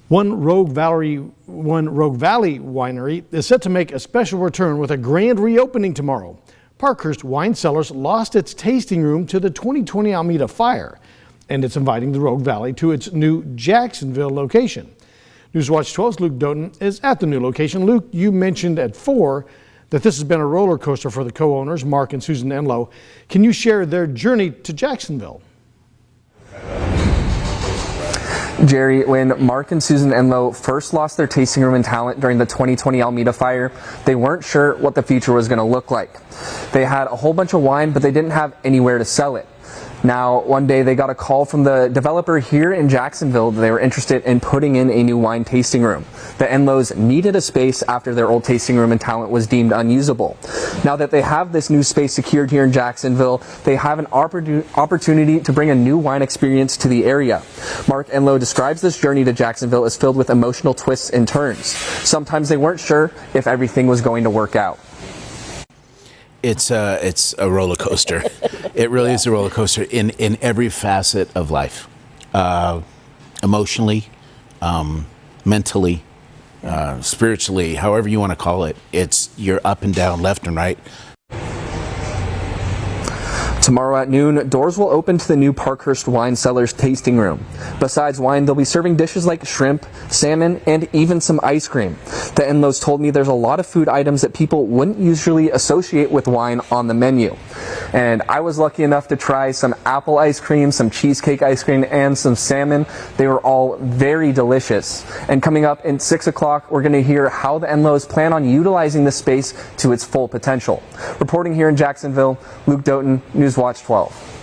One Rogue Valley winery is set to make a special return with a grand reopening tomorrow. Parkhurst Wine Cellars lost its tasting room to the 2020 Alameda fire, and it's inviting the Rogue Valley to its new Jacksonville location. Newswatch 12's Luke Doughton is at the new location. Luke, you mentioned at 4 that this has been a roller coaster for the co-owners, Mark and Susan Enlow. Can you share their journey to Jacksonville? Jerry, when Mark and Susan Enlow first lost their tasting room and talent during the 2020 Alameda fire, they weren't sure what the future was going to look like. They had a whole bunch of wine, but they didn't have anywhere to sell it. Now, one day they got a call from the developer here in Jacksonville that they were interested in putting in a new wine tasting room. The Enlows needed a space after their old tasting room and talent was deemed unusable. Now that they have this new space secured here in Jacksonville, they have an opportunity to bring a new wine experience to the area. Mark Enlow describes this journey to Jacksonville as filled with emotional twists and turns. Sometimes they weren't sure if everything was going to work out. It's a roller coaster. It really is a roller coaster in every facet of life, emotionally, mentally, spiritually, however you want to call it. You're up and down, left and right. Tomorrow at noon, doors will open to the new Parkhurst Wine Cellars tasting room. Besides wine, they'll be serving dishes like shrimp, salmon, and even some ice cream. The Enlows told me there's a lot of food items that people wouldn't usually associate with wine on the menu. And I was lucky enough to try some apple ice cream, some cheesecake ice cream, and some salmon. They were all very delicious. And coming up in 6 o'clock, we're going to hear how the Enlows plan on utilizing the space to its full potential. Reporting here in Jacksonville, Luke Doughton, Newswatch 12.